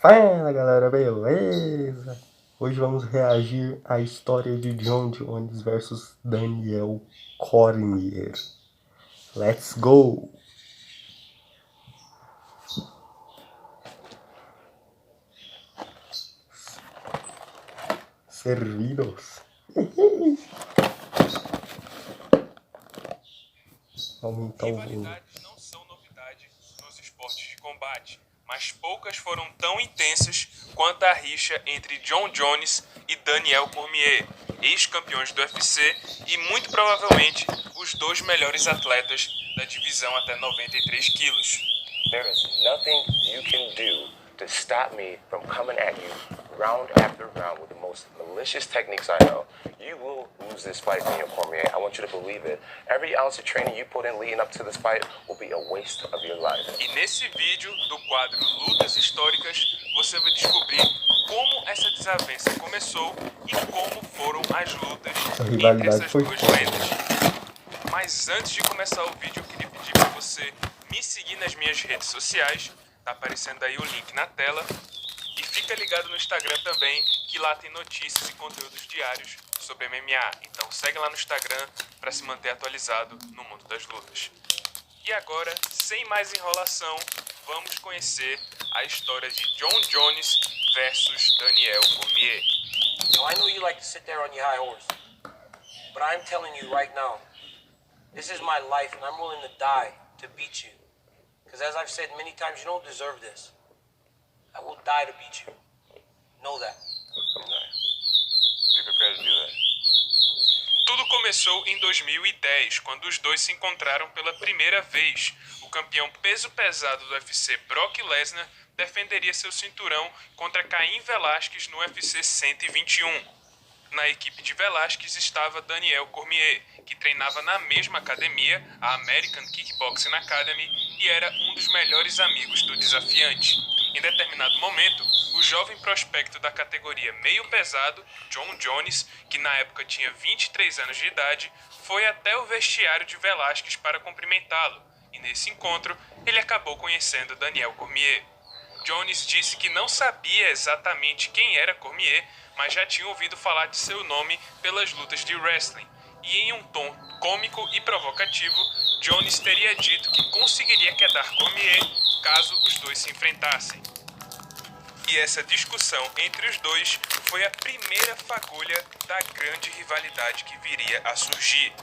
Fala galera, beleza? Hoje vamos reagir à história de John Jones versus Daniel Cormier. Let's go! Servidos. Aumentar o volume. Rivalidades não são novidade nos esportes de combate, mas poucas foram tão intensas quanto a rixa entre John Jones e Daniel Cormier, ex-campeões do UFC e muito provavelmente os dois melhores atletas da divisão até 93 quilos. There is nothing you can do to stop me from coming at you round after round with the most malicious techniques I know. You will lose this fight, Daniel Cormier. I want you to believe it. Every ounce of training you put in leading up to this fight will be a waste of your life. E nesse vídeo do quadro Lutas Históricas, você vai descobrir como essa desavença começou e como foram as lutas entre essas duas lendas. Mas antes de começar o vídeo, eu queria pedir para você me seguir nas minhas redes sociais. Tá aparecendo aí o link na tela. E fica ligado no Instagram também, que lá tem notícias e conteúdos diários sobre MMA. Então segue lá no Instagram para se manter atualizado no mundo das lutas. E agora, sem mais enrolação, vamos conhecer a história de John Jones versus Daniel Cormier. Now, I know you like to sit there on your high horse, but I'm telling you right now, this is my life and I'm willing to die to beat you. Because as I've said many times, you don't deserve this. I will die to beat you. Know that. Be prepared to do that. Tudo começou em 2010, quando os dois se encontraram pela primeira vez. O campeão peso pesado do UFC, Brock Lesnar, defenderia seu cinturão contra Cain Velasquez no UFC 121. Na equipe de Velasquez estava Daniel Cormier, que treinava na mesma academia, a American Kickboxing Academy, e era um dos melhores amigos do desafiante. Em determinado momento, o jovem prospecto da categoria meio pesado, John Jones, que na época tinha 23 anos de idade, foi até o vestiário de Velasquez para cumprimentá-lo, e nesse encontro ele acabou conhecendo Daniel Cormier. Jones disse que não sabia exatamente quem era Cormier, mas já tinha ouvido falar de seu nome pelas lutas de wrestling, e em um tom cômico e provocativo, Jones teria dito que conseguiria quedar Cormier caso os dois se enfrentassem. E essa discussão entre os dois foi a primeira fagulha da grande rivalidade que viria a surgir.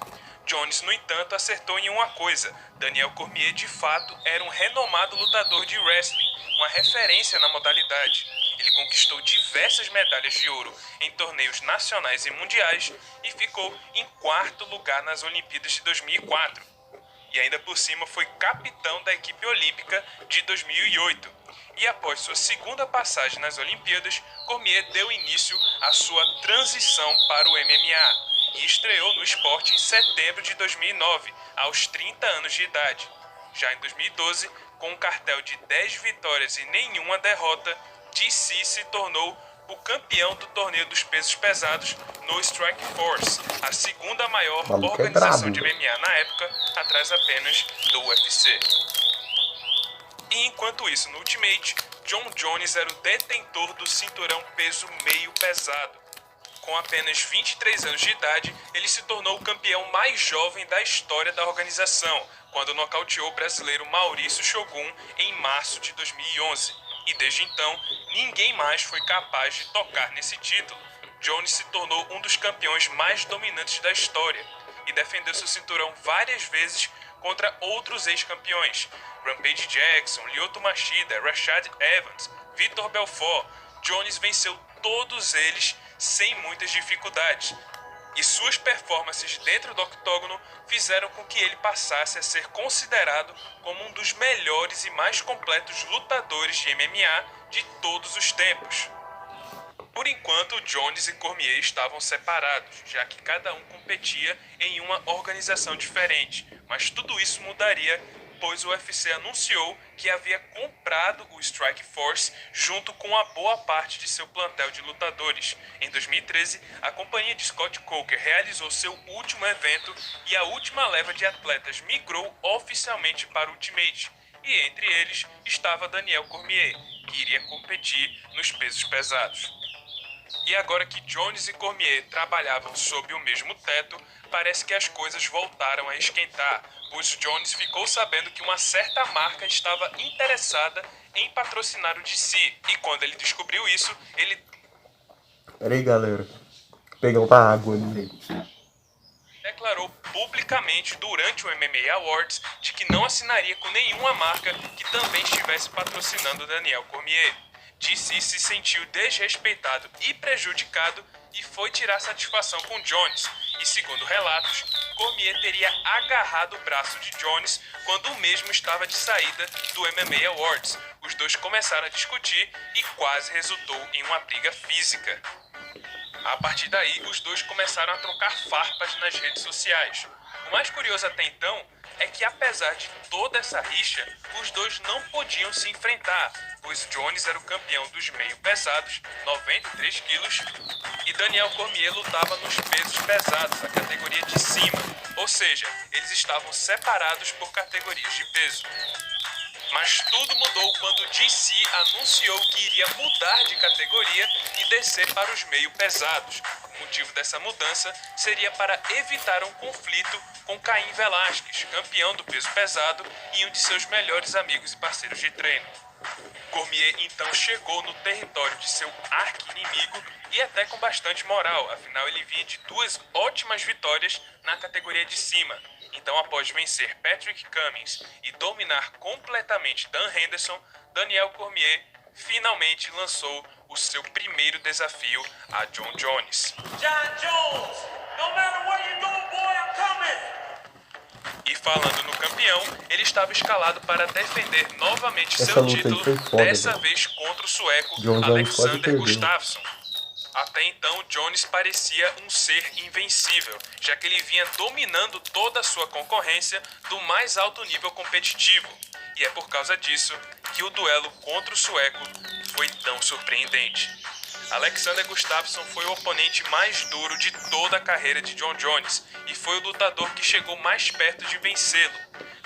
Jones, no entanto, acertou em uma coisa: Daniel Cormier de fato era um renomado lutador de wrestling, uma referência na modalidade. Ele conquistou diversas medalhas de ouro em torneios nacionais e mundiais e ficou em quarto lugar nas Olimpíadas de 2004. E ainda por cima foi capitão da equipe olímpica de 2008. E após sua segunda passagem nas Olimpíadas, Cormier deu início à sua transição para o MMA e estreou no esporte em setembro de 2009, aos 30 anos de idade. Já em 2012, com um cartel de 10 vitórias e nenhuma derrota, DC se tornou o campeão do torneio dos pesos pesados no Strikeforce, a segunda maior organização de MMA na época, atrás apenas do UFC. E enquanto isso, no Ultimate, John Jones era o detentor do cinturão peso meio pesado. Com apenas 23 anos de idade, ele se tornou o campeão mais jovem da história da organização, quando nocauteou o brasileiro Maurício Shogun em março de 2011. E desde então, ninguém mais foi capaz de tocar nesse título. Jones se tornou um dos campeões mais dominantes da história e defendeu seu cinturão várias vezes contra outros ex-campeões: Rampage Jackson, Lyoto Machida, Rashad Evans, Vitor Belfort. Jones venceu todos eles sem muitas dificuldades. E suas performances dentro do octógono fizeram com que ele passasse a ser considerado como um dos melhores e mais completos lutadores de MMA de todos os tempos. Por enquanto, Jones e Cormier estavam separados, já que cada um competia em uma organização diferente, mas tudo isso mudaria pois o UFC anunciou que havia comprado o Strikeforce junto com uma boa parte de seu plantel de lutadores. Em 2013, a companhia de Scott Coker realizou seu último evento e a última leva de atletas migrou oficialmente para o Ultimate. E entre eles estava Daniel Cormier, iria competir nos pesos pesados. E agora que Jones e Cormier trabalhavam sob o mesmo teto, parece que as coisas voltaram a esquentar, pois Jones ficou sabendo que uma certa marca estava interessada em patrocinar o DC. E quando ele descobriu isso, ele Pera aí, galera. Vou pegar uma água ali. declarou publicamente durante o MMA Awards de que não assinaria com nenhuma marca que também estivesse patrocinando Daniel Cormier. DC se sentiu desrespeitado e prejudicado e foi tirar satisfação com Jones. E segundo relatos, Cormier teria agarrado o braço de Jones quando o mesmo estava de saída do MMA Awards. Os dois começaram a discutir e quase resultou em uma briga física. A partir daí, os dois começaram a trocar farpas nas redes sociais. O mais curioso até então é que, apesar de toda essa rixa, os dois não podiam se enfrentar, pois Jones era o campeão dos meio pesados, 93 quilos, e Daniel Cormier lutava nos pesos pesados, a categoria de cima, ou seja, eles estavam separados por categorias de peso. Mas tudo mudou quando DC anunciou que iria mudar de categoria e descer para os meio pesados. O motivo dessa mudança seria para evitar um conflito com Caim Velasquez, campeão do peso pesado e um de seus melhores amigos e parceiros de treino. Cormier então chegou no território de seu arqui-inimigo e até com bastante moral, afinal ele vinha de 2 ótimas vitórias na categoria de cima. Então, após vencer Patrick Cummins e dominar completamente Dan Henderson, Daniel Cormier finalmente lançou o seu primeiro desafio a John Jones. John Jones, no matter what you do, boy, I'm coming. E falando no campeão, ele estava escalado para defender novamente Essa seu luta aí título, foi foda, dessa velho. vez contra o sueco John Jones quase Alexander perdeu. Gustafsson. Até então, Jones parecia um ser invencível, já que ele vinha dominando toda a sua concorrência do mais alto nível competitivo. E é por causa disso que o duelo contra o sueco foi tão surpreendente. Alexander Gustafsson foi o oponente mais duro de toda a carreira de John Jones e foi o lutador que chegou mais perto de vencê-lo.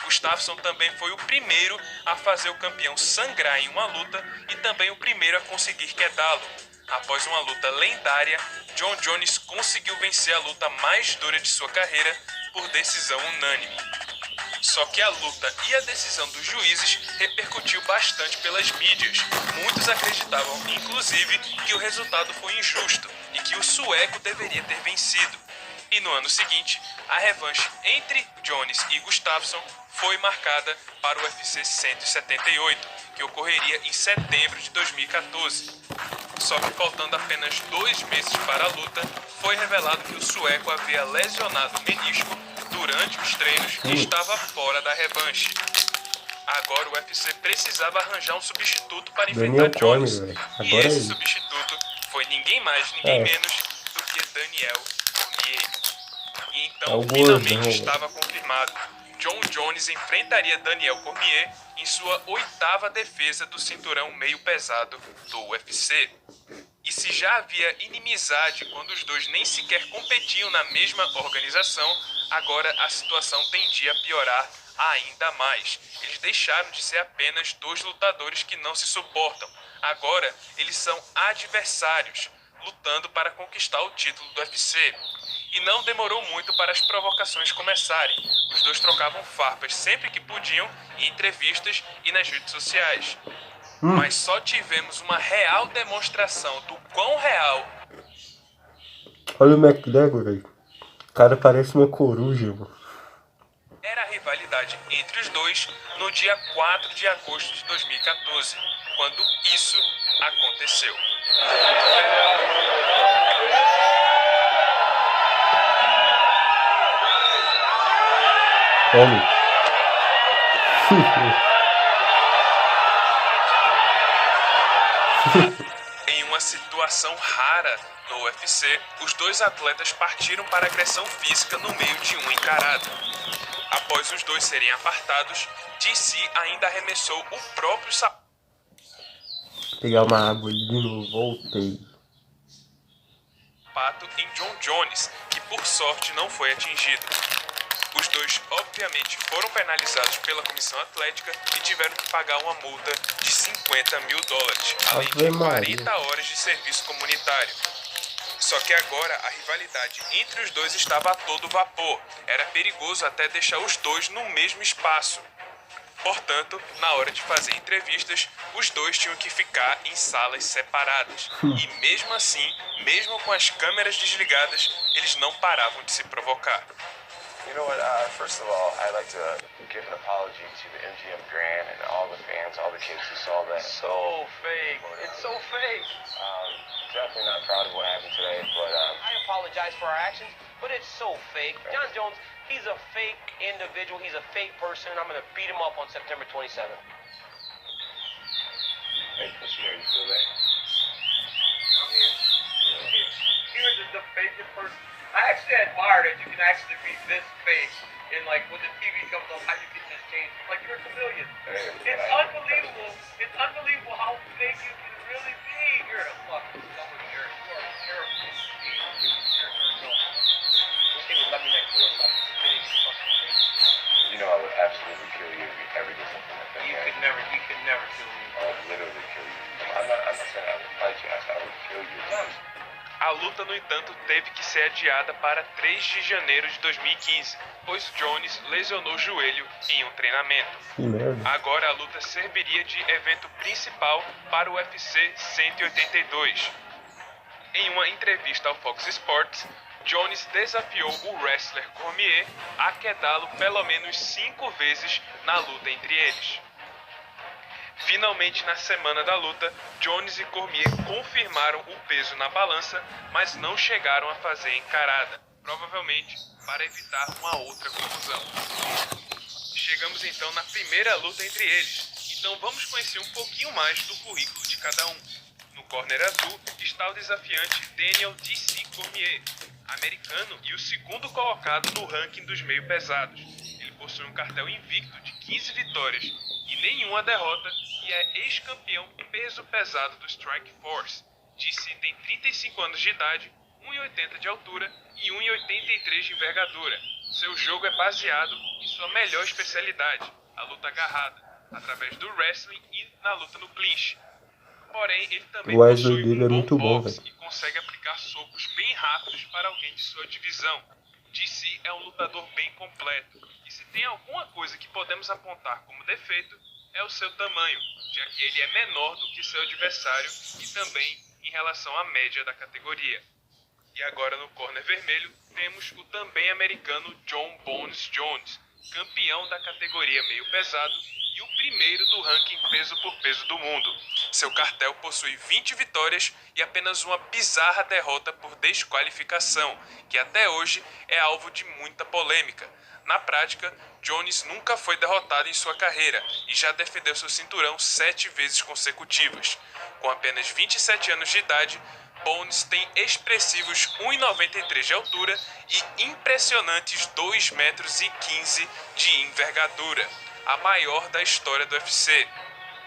Gustafsson também foi o primeiro a fazer o campeão sangrar em uma luta e também o primeiro a conseguir quedá-lo. Após uma luta lendária, John Jones conseguiu vencer a luta mais dura de sua carreira por decisão unânime. Só que a luta e a decisão dos juízes repercutiu bastante pelas mídias. Muitos acreditavam, inclusive, que o resultado foi injusto e que o sueco deveria ter vencido. E no ano seguinte, a revanche entre Jones e Gustafsson foi marcada para o UFC 178, que ocorreria em setembro de 2014. Só que faltando apenas 2 meses para a luta, foi revelado que o sueco havia lesionado o menisco durante os treinos e estava fora da revanche. Agora o UFC precisava arranjar um substituto para Daniel enfrentar Jones. Cormier, velho. E Agora esse é ele. substituto foi ninguém mais, ninguém É. menos do que Daniel Cormier. E É então o finalmente gordão, estava confirmado. John Jones enfrentaria Daniel Cormier em sua 8ª defesa do cinturão meio pesado do UFC. E se já havia inimizade quando os dois nem sequer competiam na mesma organização, agora a situação tendia a piorar ainda mais. Eles deixaram de ser apenas 2 lutadores que não se suportam. Agora eles são adversários, lutando para conquistar o título do UFC. E não demorou muito para as provocações começarem. Os dois trocavam farpas sempre que podiam, em entrevistas e nas redes sociais. Mas só tivemos uma real demonstração do quão real Olha o McGregor, velho. O cara parece uma coruja, mano. era a rivalidade entre os dois no dia 4 de agosto de 2014, quando isso aconteceu. Olha. Em uma situação rara no UFC, os dois atletas partiram para agressão física no meio de uma encarada. Após os dois serem apartados, DC ainda arremessou o próprio sapato Pegar uma água ali de novo. Voltei. em John Jones, que por sorte não foi atingido. Os dois, obviamente, foram penalizados pela comissão atlética e tiveram que pagar uma multa de $50 mil, além de Ave Maria. 40 horas de serviço comunitário. Só que agora a rivalidade entre os dois estava a todo vapor. Era perigoso até deixar os dois no mesmo espaço. Portanto, na hora de fazer entrevistas, os dois tinham que ficar em salas separadas. E mesmo assim, mesmo com as câmeras desligadas, eles não paravam de se provocar. You know what? First of all, I'd like to give an apology to the MGM Grand and all the fans, all the kids who saw that. So fake. It's so fake. Definitely not proud of what happened today, but I apologize for our actions, but it's so fake. John Jones, he's a fake individual. He's a fake person. I'm going to beat him up on September 27th. hey, Commissioner, you still there? I'm here. Here's the fakest person. I actually admire that you can actually be this fake. And like when the TV comes on, how you can just change. Like you're a chameleon. It's unbelievable. It's unbelievable how fake you can really be. You're a fucking someone here. You are a terrible being. This thing would let me next real time. Spitting his fucking face. You know I would absolutely kill you if you ever did something like that. You could never kill me. I would literally kill you. I'm not saying I would fight you. I said I would kill you. A luta, no entanto, teve que ser adiada para 3 de janeiro de 2015, pois Jones lesionou o joelho em um treinamento. Que merda. Agora a luta serviria de evento principal para o UFC 182. Em uma entrevista ao Fox Sports, Jones desafiou o wrestler Cormier a quedá-lo pelo menos 5 vezes na luta entre eles. Finalmente, na semana da luta, Jones e Cormier confirmaram o peso na balança, mas não chegaram a fazer encarada, provavelmente para evitar uma outra confusão. Chegamos então na primeira luta entre eles, então vamos conhecer um pouquinho mais do currículo de cada um. No corner azul está o desafiante Daniel D.C. Cormier, americano e o segundo colocado no ranking dos meio pesados. Ele possui um cartel invicto de 15 vitórias e nenhuma derrota e é ex-campeão peso pesado do Strike Force. D.C. tem 35 anos de idade, 1,80 de altura e 1,83 de envergadura. Seu jogo é baseado em sua melhor especialidade, a luta agarrada, através do wrestling e na luta no clinch. Porém, ele também O wrestling possui dele é muito bom, boxe velho. e consegue aplicar socos bem rápidos para alguém de sua divisão. D.C. é um lutador bem completo, e se tem alguma coisa que podemos apontar como defeito, é o seu tamanho, já que ele é menor do que seu adversário e também em relação à média da categoria. E agora no corner vermelho temos o também americano John Bones Jones, campeão da categoria meio pesado e o primeiro do ranking peso por peso do mundo. Seu cartel possui 20 vitórias e apenas uma bizarra derrota por desqualificação, que até hoje é alvo de muita polêmica. Na prática, Jones nunca foi derrotado em sua carreira e já defendeu seu cinturão 7 vezes consecutivas. Com apenas 27 anos de idade, Bones tem expressivos 1,93 de altura e impressionantes 2,15 metros de envergadura, a maior da história do UFC.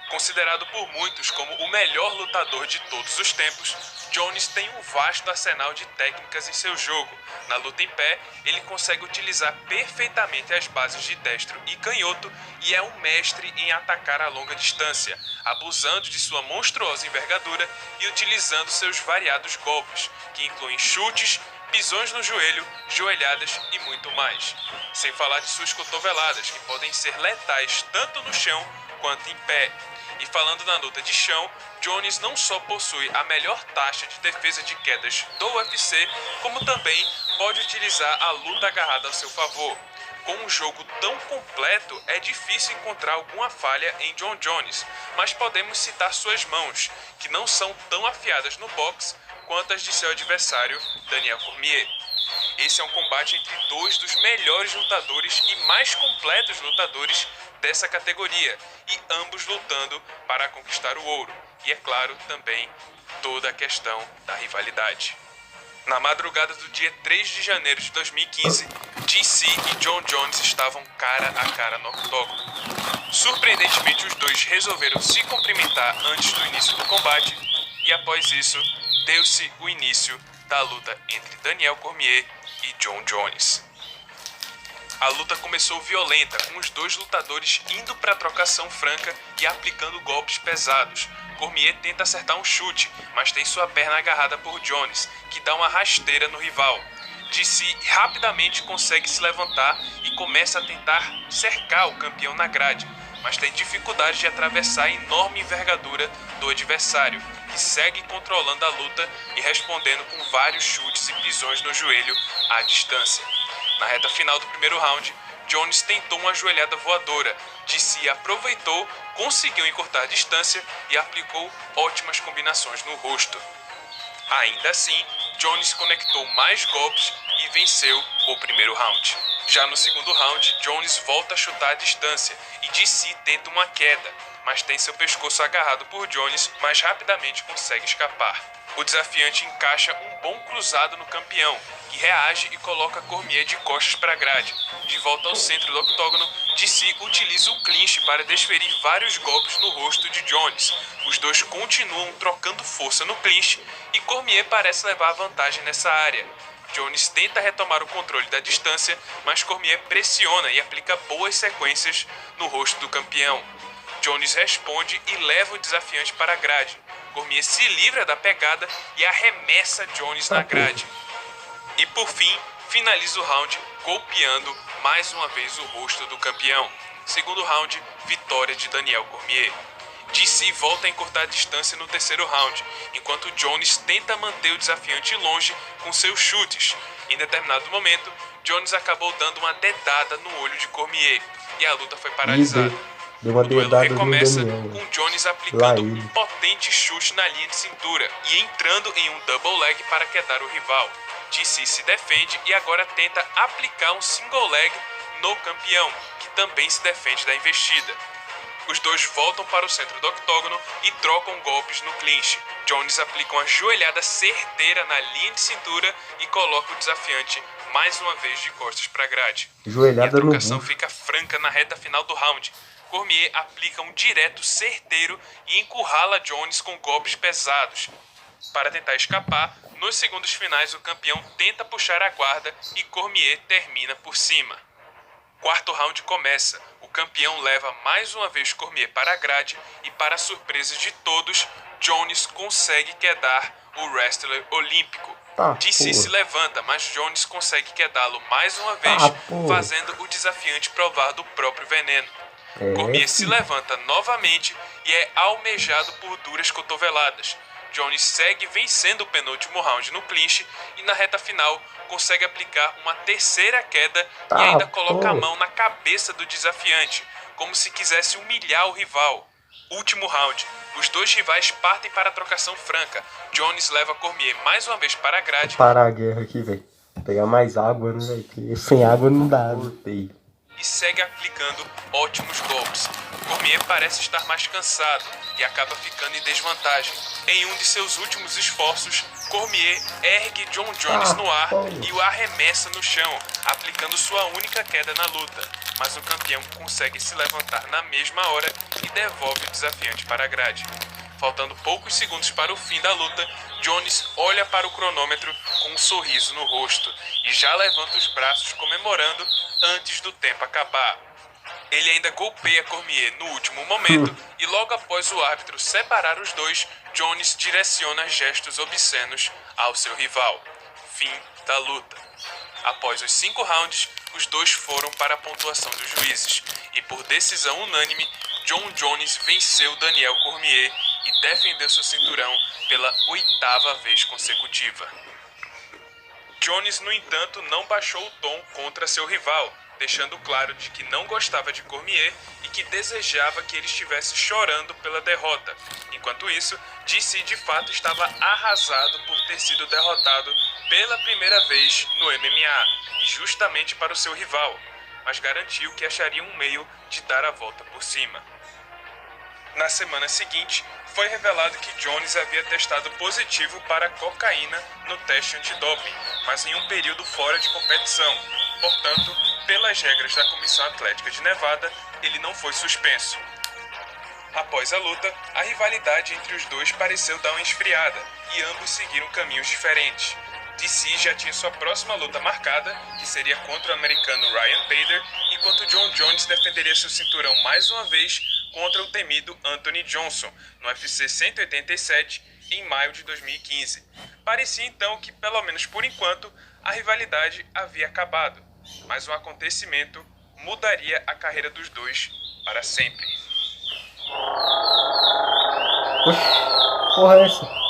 Considerado por muitos como o melhor lutador de todos os tempos, Jones tem um vasto arsenal de técnicas em seu jogo. Na luta em pé, ele consegue utilizar perfeitamente as bases de destro e canhoto e é um mestre em atacar a longa distância, abusando de sua monstruosa envergadura e utilizando seus variados golpes, que incluem chutes, pisões no joelho, joelhadas e muito mais. Sem falar de suas cotoveladas, que podem ser letais tanto no chão quanto em pé. E falando na luta de chão, Jones não só possui a melhor taxa de defesa de quedas do UFC, como também pode utilizar a luta agarrada a seu favor. Com um jogo tão completo, é difícil encontrar alguma falha em John Jones, mas podemos citar suas mãos, que não são tão afiadas no boxe quanto as de seu adversário, Daniel Cormier. Esse é um combate entre dois dos melhores lutadores e mais completos lutadores dessa categoria, e ambos lutando para conquistar o ouro. E é claro, também, toda a questão da rivalidade. Na madrugada do dia 3 de janeiro de 2015, DC e John Jones estavam cara a cara no octógono. Surpreendentemente, os dois resolveram se cumprimentar antes do início do combate, e após isso, deu-se o início da luta entre Daniel Cormier e John Jones. A luta começou violenta, com os dois lutadores indo para a trocação franca e aplicando golpes pesados. Cormier tenta acertar um chute, mas tem sua perna agarrada por Jones, que dá uma rasteira no rival. DC rapidamente consegue se levantar e começa a tentar cercar o campeão na grade, mas tem dificuldade de atravessar a enorme envergadura do adversário, que segue controlando a luta e respondendo com vários chutes e pisões no joelho à distância. Na reta final do primeiro round, Jones tentou uma joelhada voadora. DC aproveitou, conseguiu encurtar a distância e aplicou ótimas combinações no rosto. Ainda assim, Jones conectou mais golpes e venceu o primeiro round. Já no segundo round, Jones volta a chutar a distância e DC tenta uma queda, mas tem seu pescoço agarrado por Jones, mas rapidamente consegue escapar. O desafiante encaixa um bom cruzado no campeão, que reage e coloca Cormier de costas para a grade. De volta ao centro do octógono, DC utiliza o clinch para desferir vários golpes no rosto de Jones. Os dois continuam trocando força no clinch e Cormier parece levar a vantagem nessa área. Jones tenta retomar o controle da distância, mas Cormier pressiona e aplica boas sequências no rosto do campeão. Jones responde e leva o desafiante para a grade. Cormier se livra da pegada e arremessa Jones na grade. E por fim, finaliza o round golpeando mais uma vez o rosto do campeão. Segundo round, vitória de Daniel Cormier. DC volta a encurtar a distância no terceiro round, enquanto Jones tenta manter o desafiante longe com seus chutes. Em determinado momento, Jones acabou dando uma dedada no olho de Cormier e a luta foi paralisada. Deu uma O duelo dedada no recomeça Daniel. com Jones aplicando um potente chute na linha de cintura e entrando em um double leg para quedar o rival. DC se defende e agora tenta aplicar um single leg no campeão, que também se defende da investida. Os dois voltam para o centro do octógono e trocam golpes no clinch. Jones aplica uma joelhada certeira na linha de cintura e coloca o desafiante mais uma vez de costas para a grade. Joelhada e a no trocação bucho. fica franca na reta final do round. Cormier aplica um direto certeiro e encurrala Jones com golpes pesados. Para tentar escapar, nos segundos finais o campeão tenta puxar a guarda e Cormier termina por cima. Quarto round começa. O campeão leva mais uma vez Cormier para a grade e, para surpresa de todos, Jones consegue quedar o wrestler olímpico. DC se levanta, mas Jones consegue quedá-lo mais uma vez, fazendo o desafiante provar do próprio veneno. Cormier se levanta novamente e é almejado por duras cotoveladas. Jones segue vencendo o penúltimo round no clinch e na reta final consegue aplicar uma terceira queda e ainda coloca a mão na cabeça do desafiante, como se quisesse humilhar o rival. Último round. Os dois rivais partem para a trocação franca. Jones leva Cormier mais uma vez para a grade. Parar a guerra aqui, velho. Pegar mais água, né, velho? Porque sem água não dá, voltei. E segue aplicando ótimos golpes. Cormier parece estar mais cansado e acaba ficando em desvantagem. Em um de seus últimos esforços, Cormier ergue John Jones no ar e o arremessa no chão, aplicando sua única queda na luta. Mas o campeão consegue se levantar na mesma hora e devolve o desafiante para a grade. Faltando poucos segundos para o fim da luta, Jones olha para o cronômetro com um sorriso no rosto e já levanta os braços comemorando antes do tempo acabar. Ele ainda golpeia Cormier no último momento e logo após o árbitro separar os dois, Jones direciona gestos obscenos ao seu rival. Fim da luta. Após os 5 rounds, os dois foram para a pontuação dos juízes e por decisão unânime, John Jones venceu Daniel Cormier e defendeu seu cinturão pela 8ª vez consecutiva. Jones, no entanto, não baixou o tom contra seu rival, deixando claro de que não gostava de Cormier e que desejava que ele estivesse chorando pela derrota. Enquanto isso, DC de fato estava arrasado por ter sido derrotado pela primeira vez no MMA, justamente para o seu rival, mas garantiu que acharia um meio de dar a volta por cima. Na semana seguinte, foi revelado que Jones havia testado positivo para cocaína no teste antidoping, mas em um período fora de competição. Portanto, pelas regras da Comissão Atlética de Nevada, ele não foi suspenso. Após a luta, a rivalidade entre os dois pareceu dar uma esfriada e ambos seguiram caminhos diferentes. DC já tinha sua próxima luta marcada, que seria contra o americano Ryan Bader, enquanto Jon Jones defenderia seu cinturão mais uma vez contra o temido Anthony Johnson, no UFC 187, em maio de 2015. Parecia então que, pelo menos por enquanto, a rivalidade havia acabado, mas um acontecimento mudaria a carreira dos dois para sempre. Oxi, porra é essa?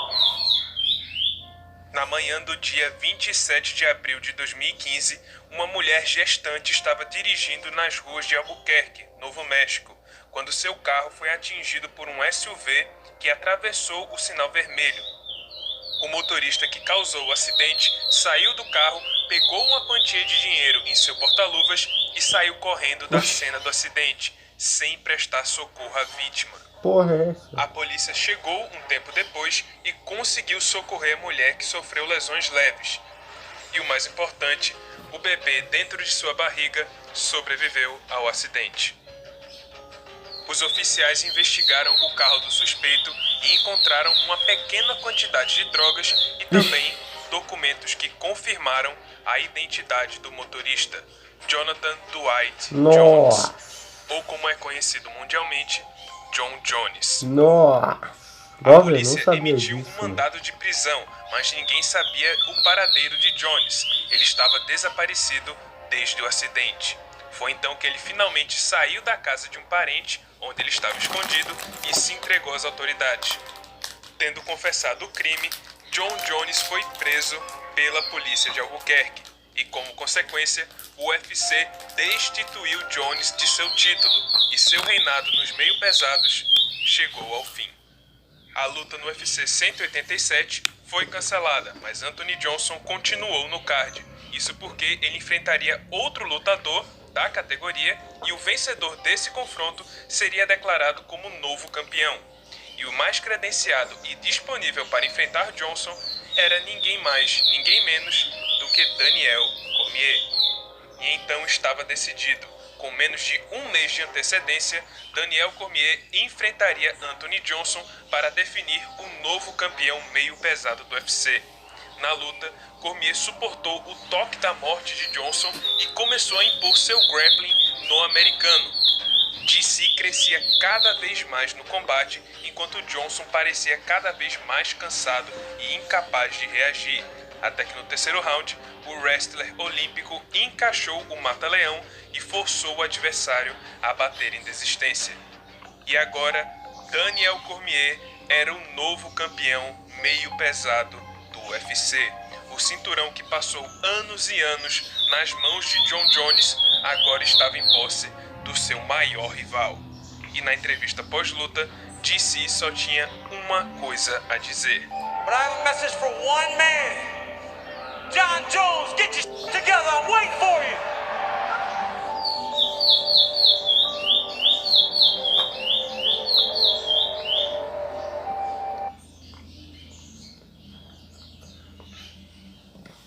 Na manhã do dia 27 de abril de 2015, uma mulher gestante estava dirigindo nas ruas de Albuquerque, Novo México, quando seu carro foi atingido por um SUV que atravessou o sinal vermelho. O motorista que causou o acidente saiu do carro, pegou uma quantia de dinheiro em seu porta-luvas e saiu correndo da cena do acidente, sem prestar socorro à vítima. Porra é essa? A polícia chegou um tempo depois e conseguiu socorrer a mulher que sofreu lesões leves. E o mais importante, o bebê dentro de sua barriga sobreviveu ao acidente. Os oficiais investigaram o carro do suspeito e encontraram uma pequena quantidade de drogas e também documentos que confirmaram a identidade do motorista, Jonathan Dwight Jones, ou como é conhecido mundialmente, Jon Jones. Nossa. A polícia não emitiu disso. um mandado de prisão, mas ninguém sabia o paradeiro de Jones. Ele estava desaparecido desde o acidente. Foi então que ele finalmente saiu da casa de um parente, onde ele estava escondido, e se entregou às autoridades. Tendo confessado o crime, Jon Jones foi preso pela polícia de Albuquerque. E como consequência, o UFC destituiu Jones de seu título e seu reinado nos meio pesados chegou ao fim. A luta no UFC 187 foi cancelada, mas Anthony Johnson continuou no card. Isso porque ele enfrentaria outro lutador da categoria e o vencedor desse confronto seria declarado como novo campeão. E o mais credenciado e disponível para enfrentar Johnson era ninguém mais, ninguém menos do que Daniel Cormier. E então estava decidido. Com menos de um mês de antecedência, Daniel Cormier enfrentaria Anthony Johnson para definir o novo campeão meio pesado do UFC. Na luta, Cormier suportou o toque da morte de Johnson e começou a impor seu grappling no americano. DC crescia cada vez mais no combate, enquanto Johnson parecia cada vez mais cansado e incapaz de reagir. Até que no terceiro round, o wrestler olímpico encaixou o mata-leão e forçou o adversário a bater em desistência. E agora, Daniel Cormier era o novo campeão meio pesado do UFC. O cinturão que passou anos e anos nas mãos de Jon Jones agora estava em posse do seu maior rival. E na entrevista pós-luta, DC só tinha uma coisa a dizer. But I have a message for one man. Jon Jones, get your shit together. I'm waiting for you.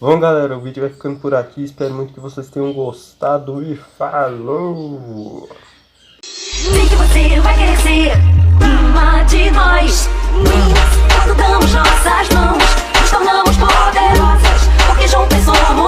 Bom, galera, o vídeo vai ficando por aqui. Espero muito que vocês tenham gostado e falou! Sei que você vai querer ser uma de nós. Quando damos nossas mãos, nos tornamos poderosas. Porque juntas somos